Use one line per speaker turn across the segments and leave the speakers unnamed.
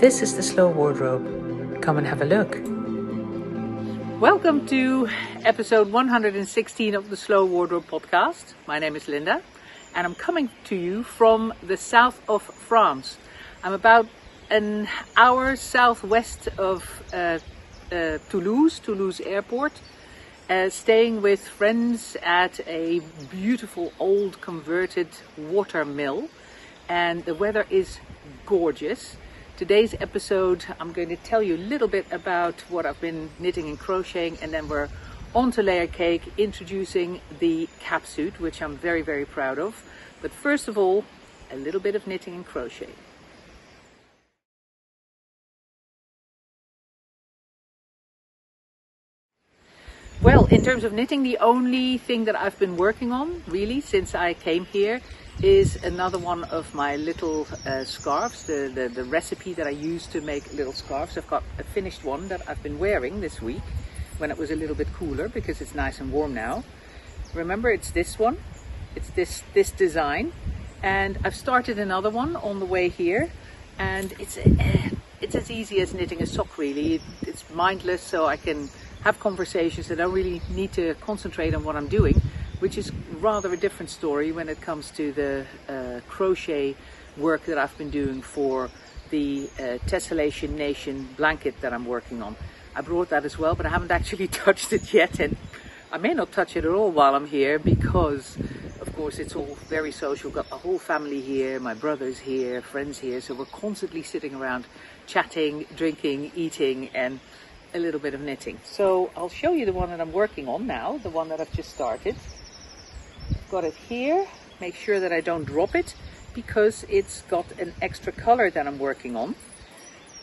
This is the Slow Wardrobe. Come and have a look.
Welcome to episode 116 of the Slow Wardrobe podcast. My name is Linda and I'm coming to you from the south of France. I'm about an hour southwest of Toulouse Airport, staying with friends at a beautiful old converted water mill, and the weather is gorgeous. Today's episode, I'm going to tell you a little bit about what I've been knitting and crocheting, and then we're on to Layercake, introducing the Capsuit, which I'm very, very proud of. But first of all, a little bit of knitting and crochet. Well, in terms of knitting, the only thing that I've been working on, really, since I came here, is another one of my little scarves, the recipe that I use to make little scarves. I've got a finished one that I've been wearing this week when it was a little bit cooler, because it's nice and warm now. Remember, it's this one, it's this design, and I've started another one on the way here, and it's as easy as knitting a sock, really. It's mindless, so I can have conversations. I don't really need to concentrate on what I'm doing, which is rather a different story when it comes to the crochet work that I've been doing for the Tessellation Nation blanket that I'm working on. I brought that as well, but I haven't actually touched it yet, and I may not touch it at all while I'm here, because of course it's all very social. We've got the whole family here, my brother's here, friends here, so we're constantly sitting around chatting, drinking, eating, and a little bit of knitting. So I'll show you the one that I'm working on now, the one that I've just started. I've got it here. Make sure that I don't drop it, because it's got an extra color that I'm working on.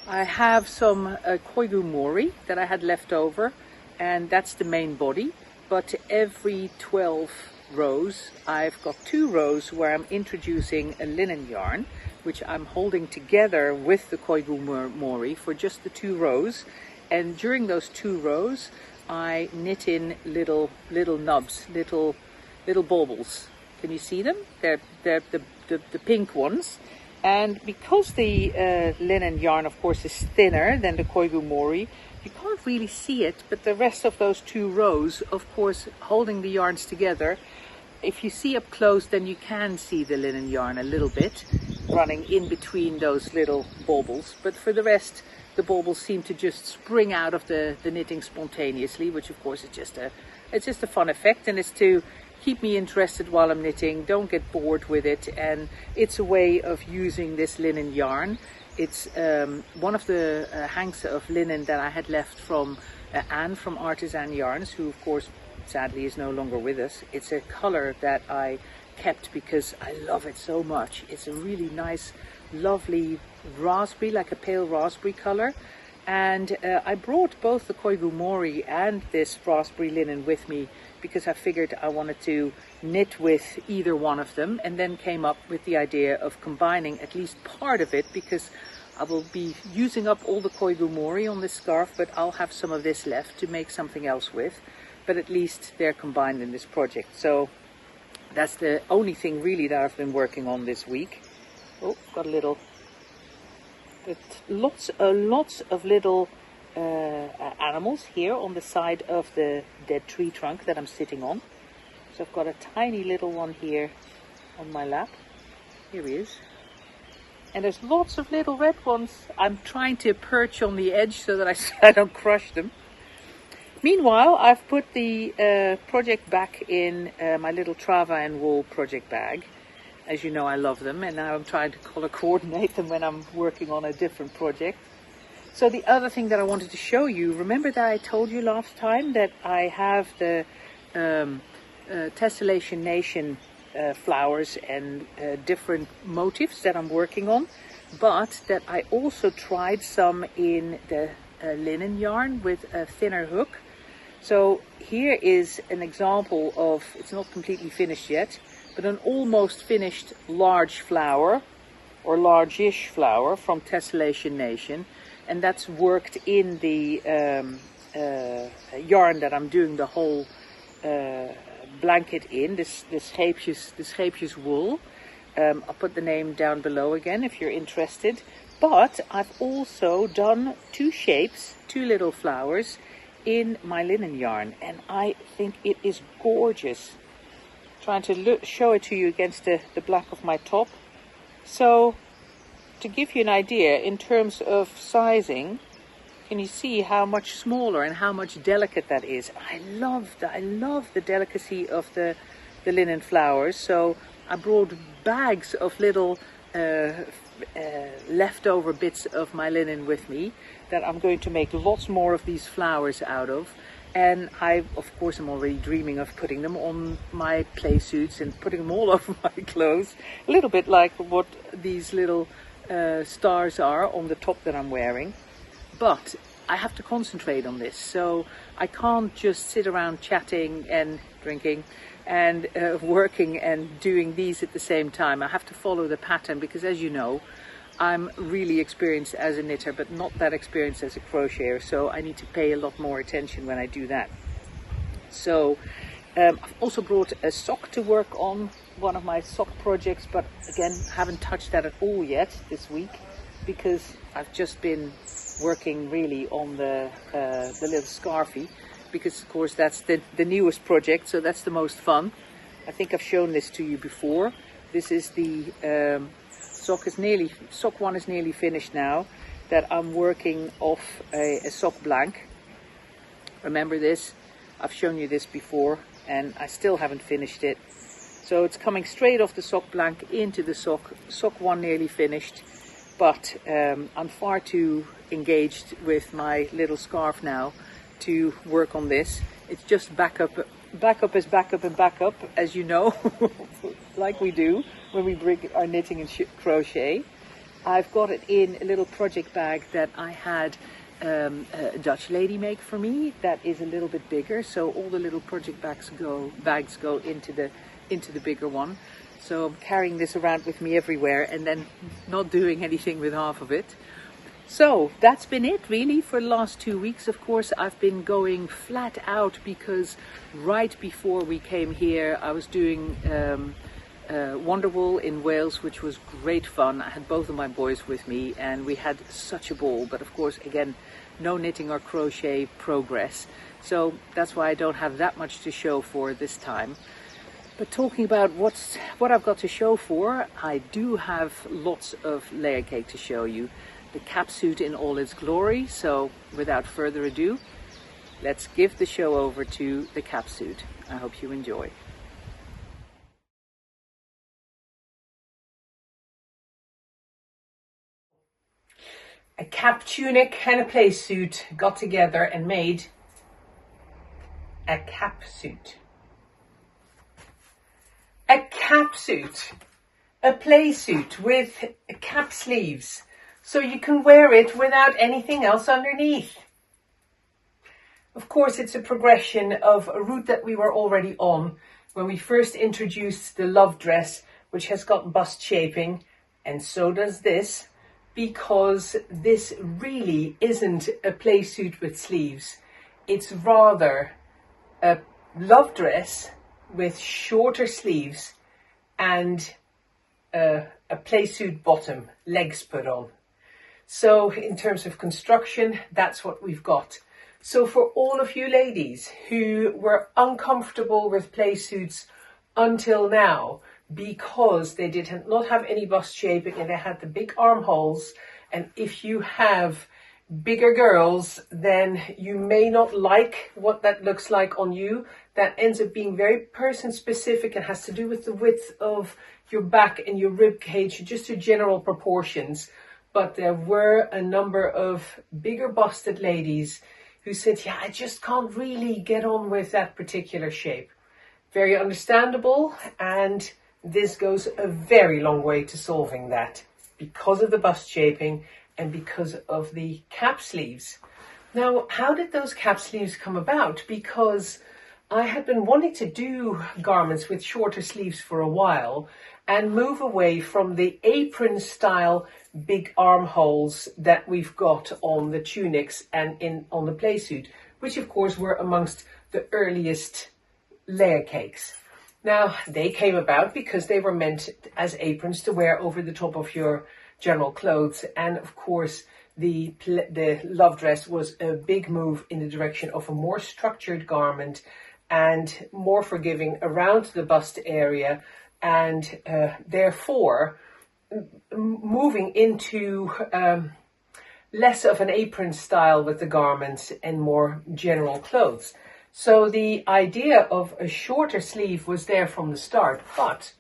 I have some Koigu Mori that I had left over, and that's the main body. But every 12 rows, I've got 2 rows where I'm introducing a linen yarn, which I'm holding together with the Koigu Mori for just the 2 rows. And during those 2 rows, I knit in little nubs, little bobbles. Can you see them? They're the pink ones. And because the linen yarn, of course, is thinner than the Koigu Mori, you can't really see it. But the rest of those 2 rows, of course, holding the yarns together, if you see up close, then you can see the linen yarn a little bit running in between those little bobbles. But for the rest, the baubles seem to just spring out of the knitting spontaneously, which of course is just a fun effect, and it's to keep me interested while I'm knitting. Don't get bored with it, and it's a way of using this linen yarn. It's one of the hanks of linen that I had left from Anne from Artisan Yarns, who of course sadly is no longer with us. It's a color that I kept because I love it so much. It's a really nice, lovely raspberry, like a pale raspberry color, and I brought both the Koigu Mori and this raspberry linen with me because I figured I wanted to knit with either one of them, and then came up with the idea of combining at least part of it, because I will be using up all the Koigu Mori on this scarf, but I'll have some of this left to make something else with. But at least they're combined in this project. So that's the only thing really that I've been working on this week. Oh, got a little, lots of little animals here on the side of the dead tree trunk that I'm sitting on. So I've got a tiny little one here on my lap. Here he is. And there's lots of little red ones. I'm trying to perch on the edge so that I don't crush them. Meanwhile, I've put the project back in my little Trava and wool project bag. As you know, I love them, and now I'm trying to color coordinate them when I'm working on a different project. So the other thing that I wanted to show you, remember that I told you last time that I have the Tessellation Nation flowers and different motifs that I'm working on, but that I also tried some in the linen yarn with a thinner hook. So here is an example of, it's not completely finished yet, but an almost finished large flower, or large-ish flower, from Tessellation Nation, and that's worked in the yarn that I'm doing the whole blanket in, this Scheepjes wool. I'll put the name down below again if you're interested. But I've also done two shapes, two little flowers in my linen yarn, and I think it is gorgeous. Trying to show it to you against the black of my top. So to give you an idea in terms of sizing, can you see how much smaller and how much delicate that is? I love the delicacy of the linen flowers. So I brought bags of little leftover bits of my linen with me that I'm going to make lots more of these flowers out of. And I, of course, am already dreaming of putting them on my play suits and putting them all over my clothes. A little bit like what these little stars are on the top that I'm wearing. But I have to concentrate on this. So I can't just sit around chatting and drinking and working and doing these at the same time. I have to follow the pattern because, as you know, I'm really experienced as a knitter, but not that experienced as a crocheter, so I need to pay a lot more attention when I do that. So I've also brought a sock to work on, one of my sock projects, but again, haven't touched that at all yet this week because I've just been working really on the little scarfie, because of course that's the newest project, so that's the most fun. I think I've shown this to you before. This is the sock one is nearly finished now, that I'm working off a sock blank. Remember this? I've shown you this before and I still haven't finished it. So it's coming straight off the sock blank into the sock. Sock one nearly finished, but I'm far too engaged with my little scarf now to work on this. It's just backup is backup and backup, as you know, like we do when we bring our knitting and crochet. I've got it in a little project bag that I had a Dutch lady make for me that is a little bit bigger, so all the little project bags go into the bigger one. So I'm carrying this around with me everywhere and then not doing anything with half of it. So that's been it really for the last 2 weeks. Of course, I've been going flat out because right before we came here I was doing Wonderwool in Wales, which was great fun. I had both of my boys with me and we had such a ball, but of course again, no knitting or crochet progress, so that's why I don't have that much to show for this time. But talking about what I've got to show for, I do have lots of Layercake to show you. The Capsuit in all its glory. So without further ado, let's give the show over to the Capsuit. I hope you enjoy. A cap tunic and a play suit got together and made a Capsuit. A Capsuit, a play suit with cap sleeves, so you can wear it without anything else underneath. Of course, it's a progression of a route that we were already on when we first introduced the love dress, which has got bust shaping, and so does this, because this really isn't a play suit with sleeves. It's rather a love dress with shorter sleeves and a play suit bottom, legs put on. So in terms of construction, that's what we've got. So for all of you ladies who were uncomfortable with play suits until now because they did not have any bust shaping and they had the big armholes, and if you have bigger girls, then you may not like what that looks like on you. That ends up being very person specific and has to do with the width of your back and your rib cage, just your general proportions. But there were a number of bigger busted ladies who said, yeah, I just can't really get on with that particular shape. Very understandable, and this goes a very long way to solving that because of the bust shaping and because of the cap sleeves. Now, how did those cap sleeves come about? Because I had been wanting to do garments with shorter sleeves for a while and move away from the apron style big armholes that we've got on the tunics and on the play suit, which of course were amongst the earliest layer cakes.
Now, they came about because they were meant as aprons to wear over the top of your general clothes. And of course, the love dress was a big move in the direction of a more structured garment and more forgiving around the bust area, and therefore moving into less of an apron style with the garments and more general clothes. So the idea of a shorter sleeve was there from the start, but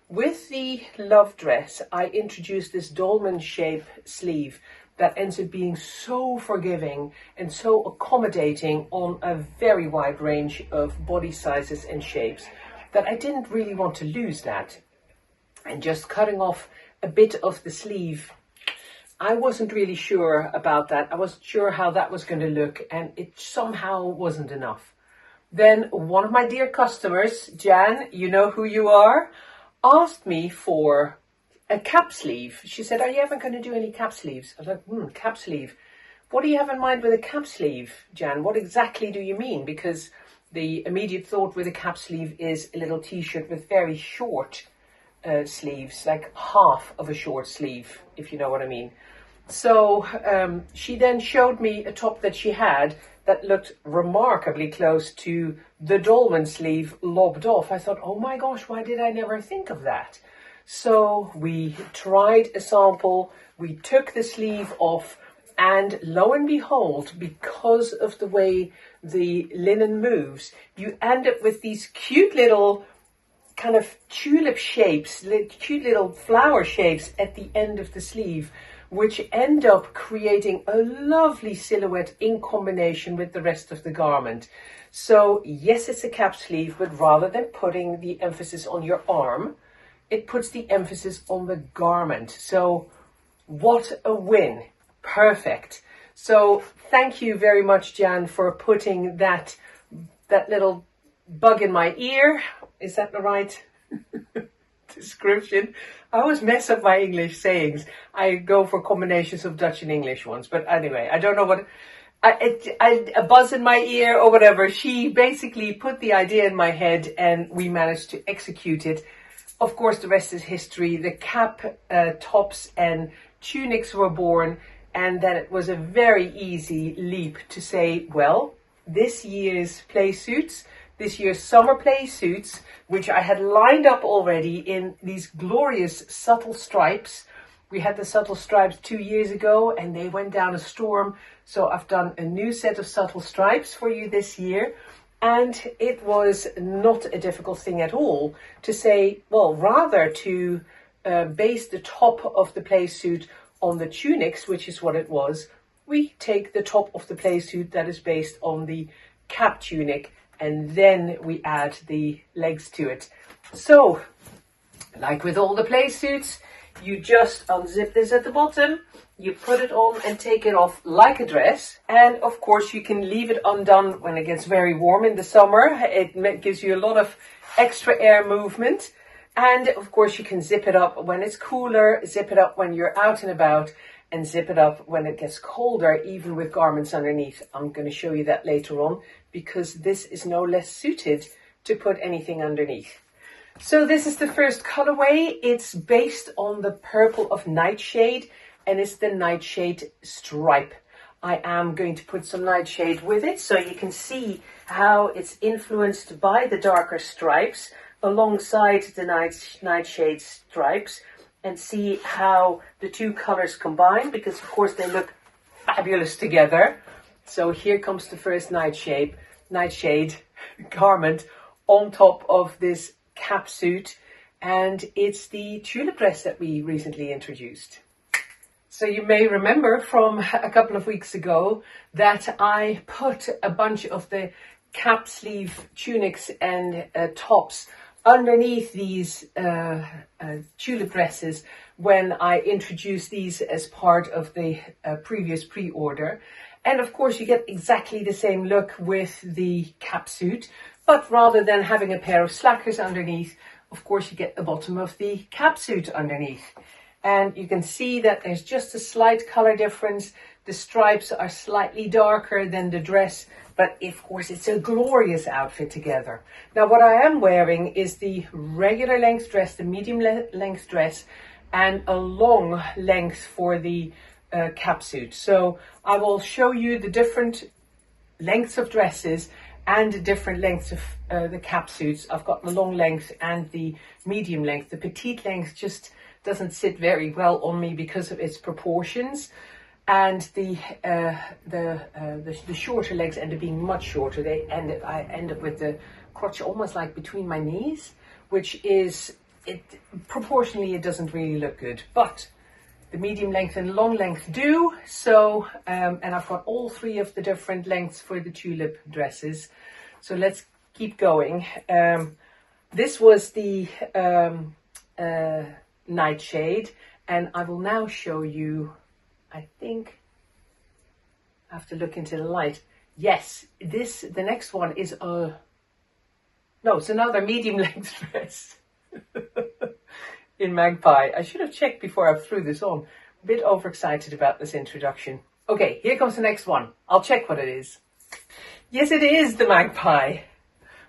with the love dress, I introduced this dolman shape sleeve that ends up being so forgiving and so accommodating on a very wide range of body sizes and shapes that I didn't really want to lose that. And just cutting off a bit of the sleeve, I wasn't really sure about that. I wasn't sure how that was going to look, and it somehow wasn't enough. Then one of my dear customers, Jan, you know who you are, asked me for a cap sleeve. She said, are you ever going to do any cap sleeves? I was like, cap sleeve. What do you have in mind with a cap sleeve, Jan? What exactly do you mean? Because the immediate thought with a cap sleeve is a little t-shirt with very short sleeves, like half of a short sleeve, if you know what I mean. So she then showed me a top that she had that looked remarkably close to the dolman sleeve lobbed off. I thought, oh my gosh, why did I never think of that? So we tried a sample, we took the sleeve off, and lo and behold, because of the way the linen moves, you end up with these cute little kind of tulip shapes, cute little flower shapes at the end of the sleeve, which end up creating a lovely silhouette in combination with the rest of the garment. So yes, it's a cap sleeve, but rather than putting the emphasis on your arm, it puts the emphasis on the garment. So what a win. Perfect. So thank you very much, Jan, for putting that little bug in my ear. Is that the right description? I always mess up my English sayings. I go for combinations of Dutch and English ones. But anyway, I don't know what... a buzz in my ear or whatever. She basically put the idea in my head and we managed to execute it. Of course, the rest is history. The cap tops and tunics were born. And then it was a very easy leap to say, well, this year's Playsuits, this year's summer Playsuits, which I had lined up already in these glorious subtle stripes. We had the subtle stripes 2 years ago and they went down a storm. So I've done a new set of subtle stripes for you this year. And it was not a difficult thing at all to say, well, rather to base the top of the Playsuit on the tunics, which is what it was, we take the top of the Playsuit that is based on the cap tunic, and then we add the legs to it. So, like with all the Playsuits, you just unzip this at the bottom, you put it on and take it off like a dress. And of course you can leave it undone when it gets very warm in the summer. It gives you a lot of extra air movement. And of course you can zip it up when it's cooler, zip it up when you're out and about, and zip it up when it gets colder, even with garments underneath. I'm going to show you that later on, because this is no less suited to put anything underneath. So this is the first colorway. It's based on the purple of Nightshade, and it's the Nightshade stripe. I am going to put some Nightshade with it, so you can see how it's influenced by the darker stripes alongside the Nightshade stripes, and see how the two colors combine, because of course they look fabulous together. So here comes the first Nightshade garment on top of this Capsuit, and it's the tulip dress that we recently introduced. So you may remember from a couple of weeks ago that I put a bunch of the cap sleeve tunics and tops underneath these tulip dresses when I introduced these as part of the previous pre-order. And of course you get exactly the same look with the Capsuit, but rather than having a pair of slackers underneath, of course you get the bottom of the Capsuit underneath. And you can see that there's just a slight color difference. The stripes are slightly darker than the dress, but but of course it's a glorious outfit together. Now what I am wearing is the regular length dress, the medium length dress, and a long length for the capsuit. So I will show you the different lengths of dresses and the different lengths of the capsuits. I've got the long length and the medium length. The petite length just doesn't sit very well on me because of its proportions, and the shorter legs end up being much shorter. I end up with the crotch almost like between my knees, which is proportionally it doesn't really look good, but the medium length and long length do. So and I've got all three of the different lengths for the tulip dresses. So let's keep going. This was the Nightshade, and I will now show you, I think I have to look into the light. Yes, the next one is it's another medium length dress. In Magpie. I should have checked before I threw this on. A bit overexcited about this introduction. Okay, here comes the next one. I'll check what it is. Yes, it is the Magpie.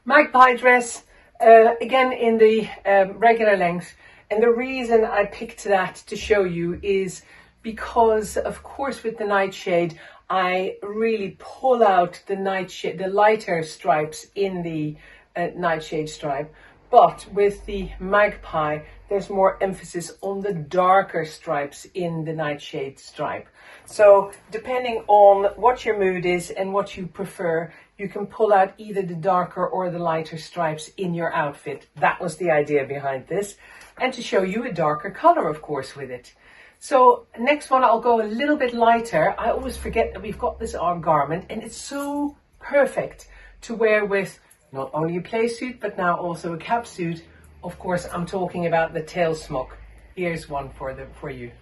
Magpie dress, again in the regular length. And the reason I picked that to show you is because, of course, with the Nightshade, I really pull out the Nightshade, the lighter stripes in the Nightshade stripe. But with the Magpie, there's more emphasis on the darker stripes in the Nightshade stripe. So depending on what your mood is and what you prefer, you can pull out either the darker or the lighter stripes in your outfit. That was the idea behind this. And to show you a darker color, of course, with it. So next one, I'll go a little bit lighter. I always forget that we've got this arm garment, and it's so perfect to wear with not only a Playsuit, but now also a capsuit. Of course, I'm talking about the Teal smok. Here's one for you.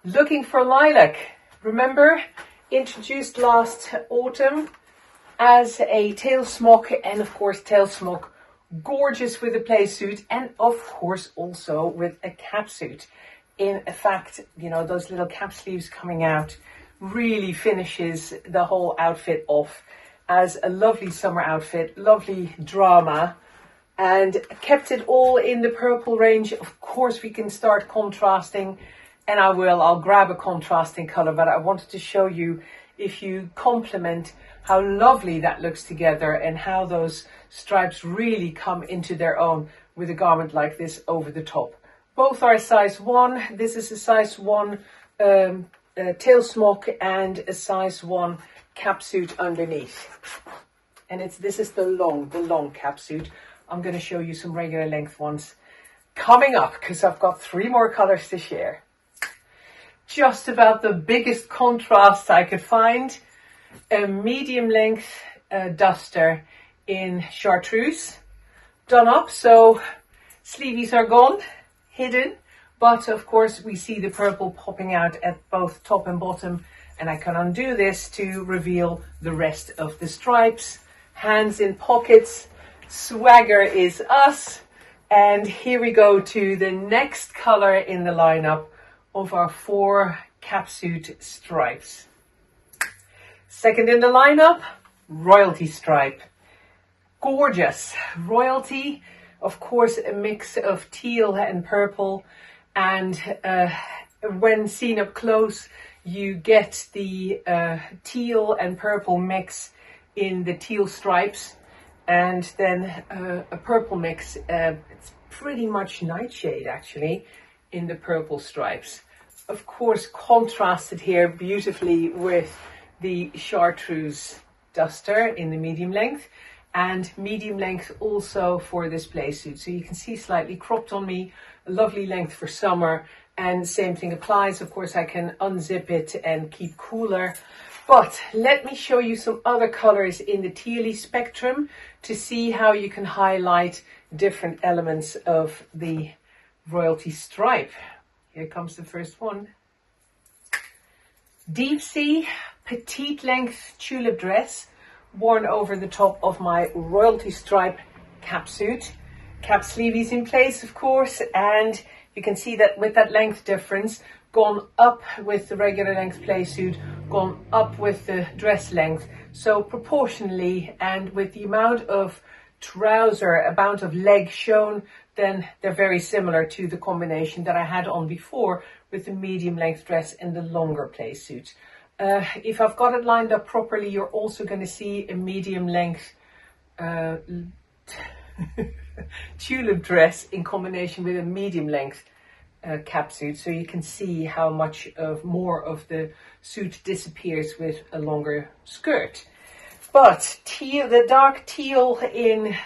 Looking for lilac. Remember, introduced last autumn as a Teal smok, and of course, Teal smok, gorgeous with a Playsuit, and of course also with a capsuit. In fact, you know, those little cap sleeves coming out really finishes the whole outfit off as a lovely summer outfit, lovely drama, and kept it all in the purple range. Of course, we can start contrasting, and I'll grab a contrasting color, but I wanted to show you, if you complement, how lovely that looks together and how those stripes really come into their own with a garment like this over the top. Both are a size 1. This is a size 1 Teal smok and a size 1 capsuit underneath, and this is the long capsuit. I'm going to show you some regular length ones coming up because I've got 3 more colors to share. Just about the biggest contrast I could find: a medium length duster in Chartreuse, done up, so sleeves are gone, hidden, but of course we see the purple popping out at both top and bottom. And I can undo this to reveal the rest of the stripes. Hands in pockets. Swagger is us. And here we go to the next color in the lineup of our 4 capsuit stripes. Second in the lineup, royalty stripe. Gorgeous. Royalty, of course, a mix of teal and purple. And when seen up close, you get the teal and purple mix in the teal stripes, and then a purple mix. It's pretty much Nightshade actually in the purple stripes. Of course, contrasted here beautifully with the Chartreuse duster in the medium length, and medium length also for this Playsuit. So you can see slightly cropped on me, a lovely length for summer. And same thing applies. Of course, I can unzip it and keep cooler. But let me show you some other colors in the tealy spectrum to see how you can highlight different elements of the royalty stripe. Here comes the first one. Deep sea, petite length tulip dress, worn over the top of my royalty stripe capsuit. Cap sleeves in place, of course, and you can see that with that length difference, gone up with the regular length Playsuit, gone up with the dress length. So proportionally, and with the amount of trouser, amount of leg shown, then they're very similar to the combination that I had on before with the medium length dress and the longer Playsuit. If I've got it lined up properly, you're also going to see a medium length tulip dress in combination with a medium length capsuit, so you can see how much of more of the suit disappears with a longer skirt. But teal, the dark teal in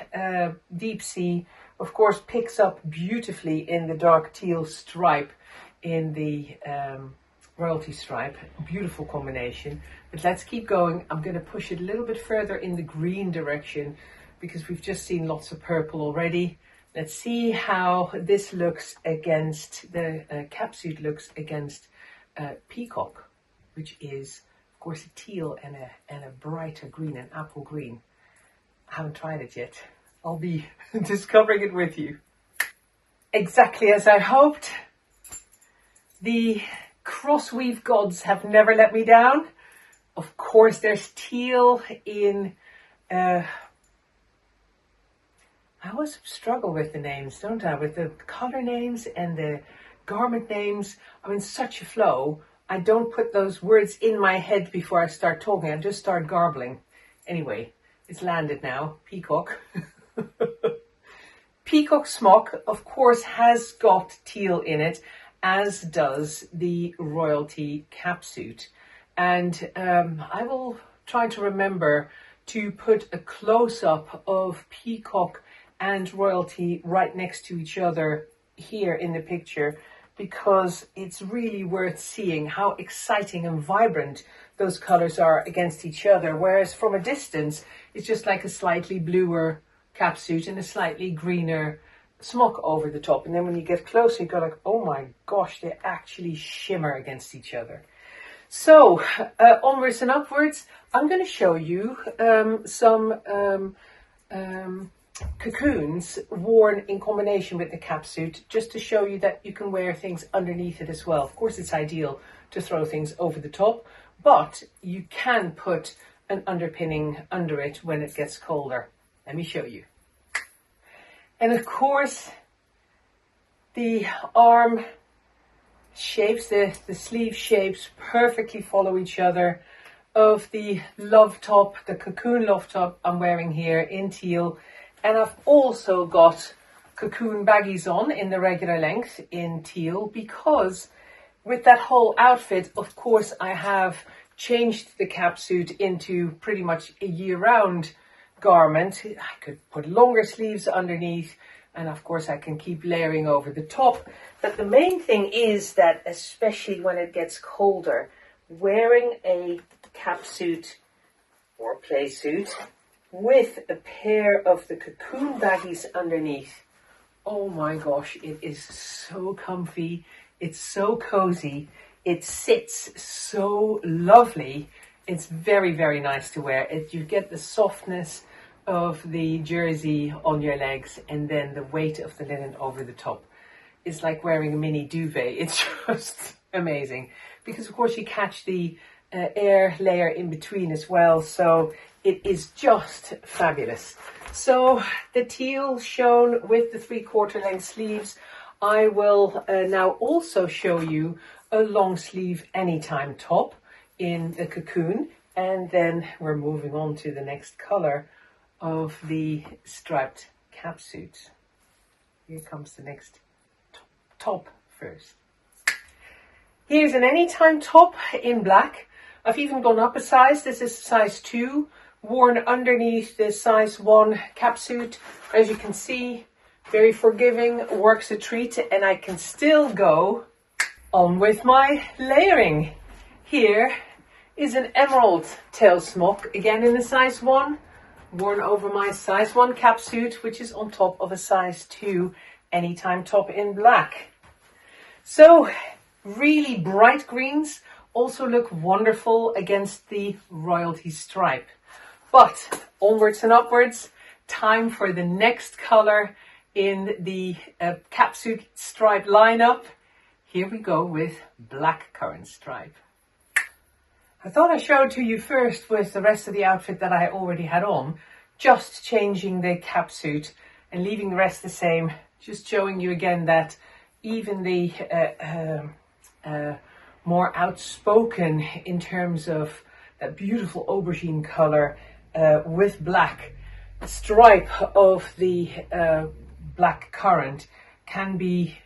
Deep Sea, of course, picks up beautifully in the dark teal stripe in the royalty stripe. Beautiful combination. But let's keep going. I'm going to push it a little bit further in the green direction because we've just seen lots of purple already. Let's see how this looks against the capsuit looks against peacock, which is, of course, a teal and a brighter green, an apple green. I haven't tried it yet. I'll be discovering it with you. Exactly as I hoped. The cross weave gods have never let me down. Of course, there's teal in... I always struggle with the names, don't I? With the color names and the garment names. I'm in such a flow. I don't put those words in my head before I start talking. I just start garbling. Anyway, it's landed now. Peacock. Peacock smok, of course, has got teal in it, as does the royalty capsuit. And I will try to remember to put a close-up of peacock and royalty right next to each other here in the picture, because it's really worth seeing how exciting and vibrant those colors are against each other. Whereas from a distance, it's just like a slightly bluer capsuit and a slightly greener smok over the top. And then when you get closer, you go like, oh my gosh, they actually shimmer against each other. So onwards and upwards, I'm going to show you some cocoons worn in combination with the capsuit, just to show you that you can wear things underneath it as well. Of course, it's ideal to throw things over the top, but you can put an underpinning under it when it gets colder. Let me show you. And of course, the arm shapes, the sleeve shapes perfectly follow each other of the love top, the cocoon love top I'm wearing here in teal. And I've also got cocoon baggies on in the regular length in teal, because with that whole outfit, of course, I have changed the capsuit into pretty much a year-round garment. I could put longer sleeves underneath, and of course I can keep layering over the top. But the main thing is that, especially when it gets colder, wearing a capsuit or Playsuit with a pair of the cocoon baggies underneath, oh my gosh, it is so comfy, it's so cozy, it sits so lovely. It's very, very nice to wear. You get the softness of the jersey on your legs and then the weight of the linen over the top. It's like wearing a mini duvet. It's just amazing, because of course you catch the air layer in between as well, so it is just fabulous. So the teal shown with the 3/4 length sleeves. I will now also show you a long sleeve anytime top in the cocoon, and then we're moving on to the next color of the striped capsuit. Here comes the next top first. Here's an anytime top in black. I've even gone up a size. This is size 2, worn underneath the size 1 capsuit. As you can see, very forgiving, works a treat, and I can still go on with my layering. Here is an emerald tail smok, again in the size 1, worn over my size 1 capsuit, which is on top of a size 2 anytime top in black. So really bright greens also look wonderful against the royalty stripe. But onwards and upwards, time for the next color in the capsuit stripe lineup. here we go with black currant stripe. I thought I showed to you first with the rest of the outfit that I already had on, just changing the capsuit and leaving the rest the same, just showing you again that even the more outspoken in terms of that beautiful aubergine color with black stripe of the black currant can be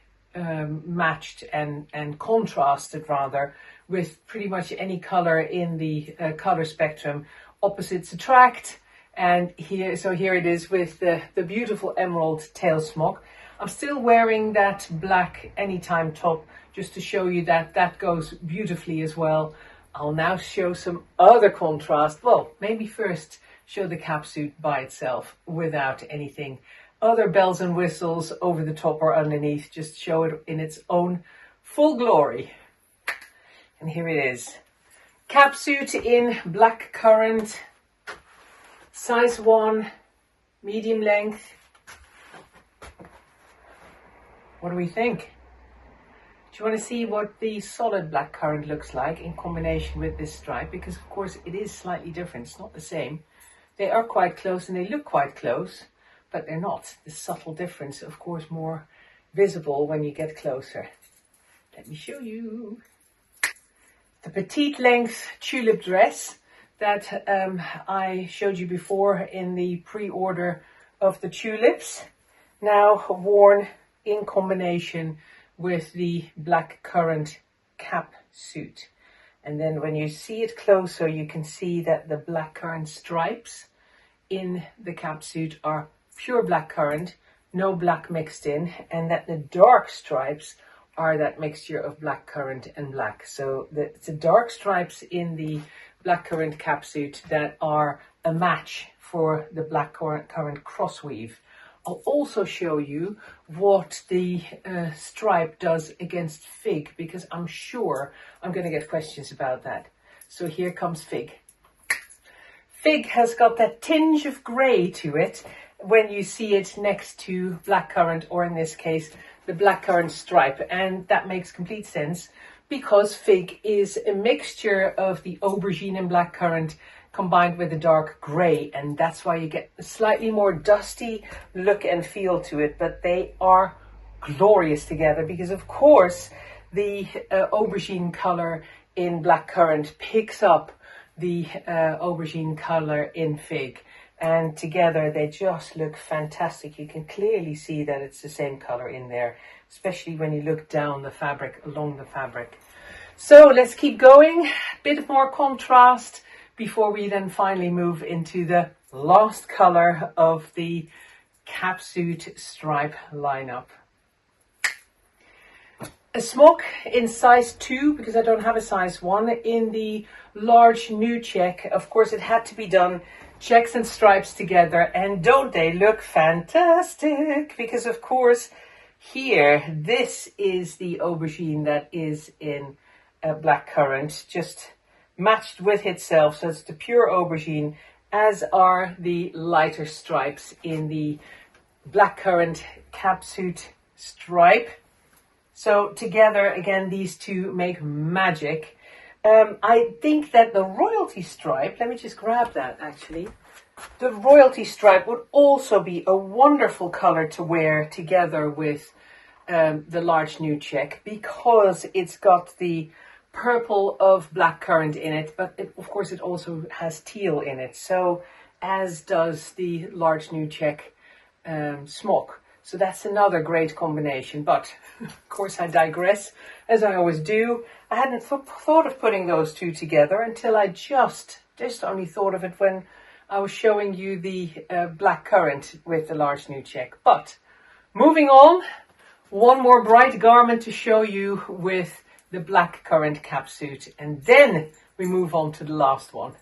matched and contrasted rather with pretty much any color in the color spectrum. Opposites attract, and here it is with the beautiful emerald tail smok. I'm still wearing that black anytime top just to show you that that goes beautifully as well. I'll now show some other contrast. Well, maybe first show the capsuit by itself without anything other bells and whistles over the top or underneath. Just show it in its own full glory. And here it is. Capsuit in black currant, size 1, medium length. What do we think? Do you want to see what the solid black currant looks like in combination with this stripe? Because of course it is slightly different, it's not the same. They are quite close and they look quite close, but they're not. The subtle difference, of course, more visible when you get closer. Let me show you. The petite length tulip dress that I showed you before in the pre-order of the tulips, now worn in combination with the black currant cap suit. And then when you see it closer, you can see that the black currant stripes in the cap suit are pure black currant, no black mixed in, and that the dark stripes are that mixture of black currant and black. So it's the dark stripes in the black currant cap suit that are a match for the black currant cross weave. I'll also show you what the stripe does against fig, because I'm sure I'm going to get questions about that. So here comes fig. Fig has got that tinge of grey to it when you see it next to black currant, or in this case, the black currant stripe. And that makes complete sense because fig is a mixture of the aubergine and black currant combined with a dark grey, and that's why you get a slightly more dusty look and feel to it, but they are glorious together because of course the aubergine color in black currant picks up the aubergine color in fig, and together they just look fantastic. You can clearly see that it's the same color in there, especially when you look down the fabric, along the fabric. So let's keep going, bit more contrast before we then finally move into the last color of the capsuit stripe lineup. A smok in size 2, because I don't have a size 1, in the large new check. Of course, it had to be done, checks and stripes together, and don't they look fantastic? Because of course, here, this is the aubergine that is in black currant, just matched with itself, so it's the pure aubergine, as are the lighter stripes in the black currant capsuit stripe. So together, again, these two make magic. I think that the royalty stripe, let me just grab that actually, the royalty stripe would also be a wonderful color to wear together with the large new check, because it's got the purple of black currant in it, but of course it also has teal in it, so as does the large new check smok. So that's another great combination, but of course I digress, as I always do. I hadn't thought of putting those two together until I just only thought of it when I was showing you the black currant with the large new check. But moving on, one more bright garment to show you with the black currant capsuit, and then we move on to the last one.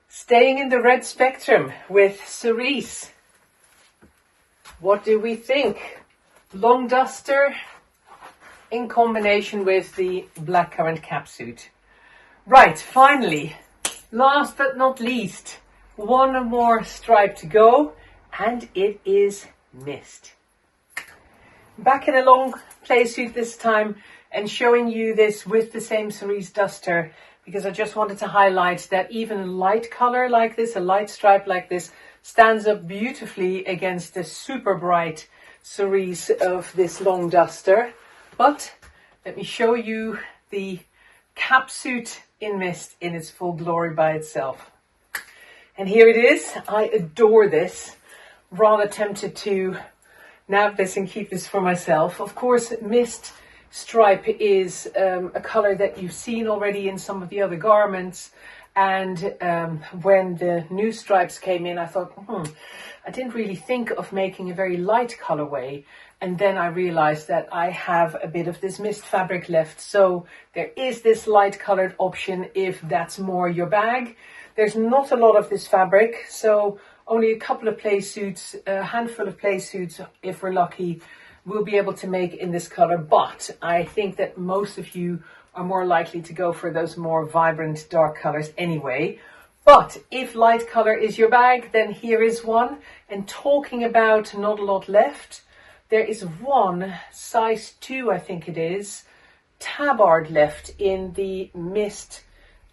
Staying in the red spectrum with cerise. What do we think? Long duster in combination with the black currant capsuit. Right, finally, last but not least, one more stripe to go, and it is mist. Back in a long Playsuit this time and showing you this with the same cerise duster, because I just wanted to highlight that even a light color like this, a light stripe like this, stands up beautifully against the super bright cerise of this long duster. But let me show you the Capsuit in mist in its full glory by itself. And here it is. I adore this. Rather tempted to nab this and keep this for myself. Of course, mist stripe is a color that you've seen already in some of the other garments. And when the new stripes came in, I thought, I didn't really think of making a very light colorway. And then I realized that I have a bit of this mist fabric left. So there is this light colored option if that's more your bag. There's not a lot of this fabric, so only a couple of Playsuits, a handful of Playsuits, if we're lucky, we'll be able to make in this color. But I think that most of you are more likely to go for those more vibrant dark colors anyway. But if light color is your bag, then here is one. And talking about not a lot left, there is one size 2, I think it is, tabard left in the mist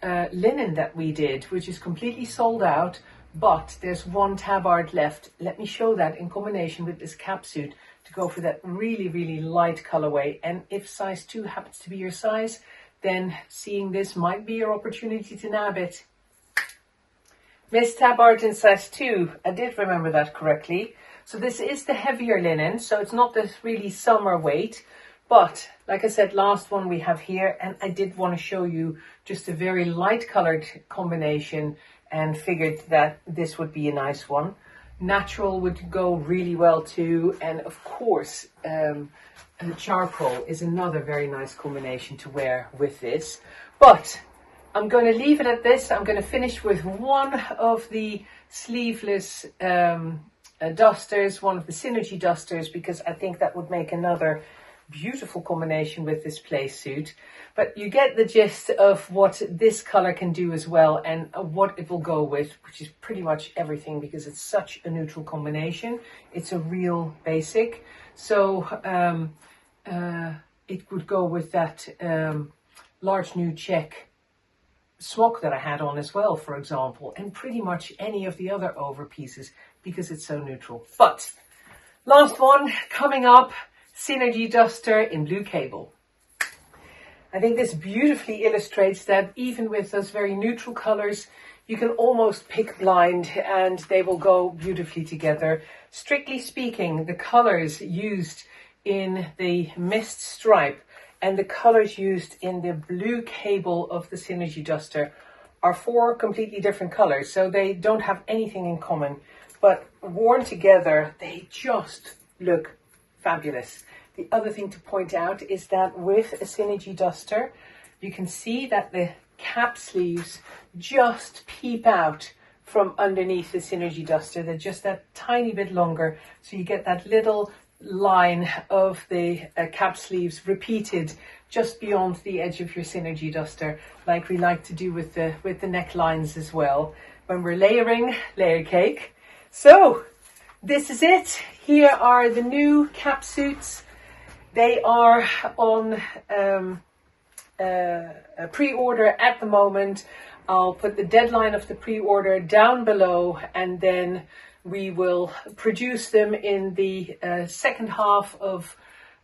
linen that we did, which is completely sold out, but there's one tabard left. Let me show that in combination with this Capsuit to go for that really, really light colorway. And if size 2 happens to be your size, then seeing this might be your opportunity to nab it. Mist tabard in size 2, I did remember that correctly. So this is the heavier linen, so it's not this really summer weight. But like I said, last one we have here, and I did want to show you just a very light colored combination and figured that this would be a nice one. Natural would go really well too, and of course charcoal is another very nice combination to wear with this. But I'm going to leave it at this. I'm going to finish with one of the sleeveless dusters, one of the Synergy dusters, because I think that would make another beautiful combination with this Playsuit. But you get the gist of what this color can do as well, and what it will go with, which is pretty much everything, because it's such a neutral combination. It's a real basic, so it would go with that large new check smok that I had on as well, for example, and pretty much any of the other over pieces, because it's so neutral. But last one coming up, Synergy duster in blue cable. I think this beautifully illustrates that even with those very neutral colors, you can almost pick blind and they will go beautifully together. Strictly speaking, the colors used in the mist stripe and the colors used in the blue cable of the Synergy duster are 4 completely different colors, so they don't have anything in common, but worn together they just look fabulous. The other thing to point out is that with a Synergy duster, you can see that the cap sleeves just peep out from underneath the Synergy duster. They're just that tiny bit longer, so you get that little line of the cap sleeves repeated just beyond the edge of your Synergy duster, like we like to do with the necklines as well when we're layering Layercake. So this is it. Here are the new Capsuits. They are on a pre-order at the moment. I'll put the deadline of the pre-order down below, and then we will produce them in the second half of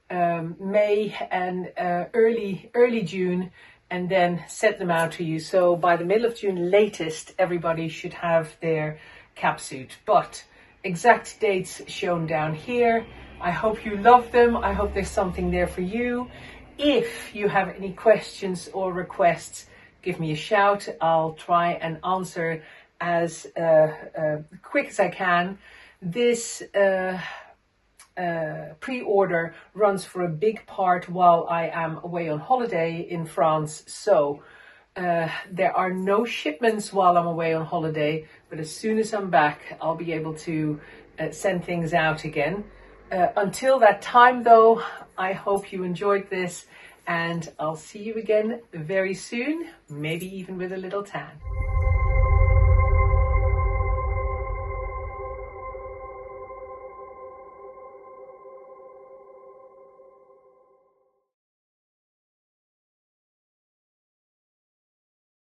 May and early June, and then set them out to you. So by the middle of June latest, everybody should have their Capsuit. But exact dates shown down here. I hope you love them. I hope there's something there for you. If you have any questions or requests, give me a shout. I'll try and answer as quick as I can. This pre-order runs for a big part while I am away on holiday in France. So there are no shipments while I'm away on holiday, but as soon as I'm back, I'll be able to send things out again. Until that time though, I hope you enjoyed this, and I'll see you again very soon, maybe even with a little tan.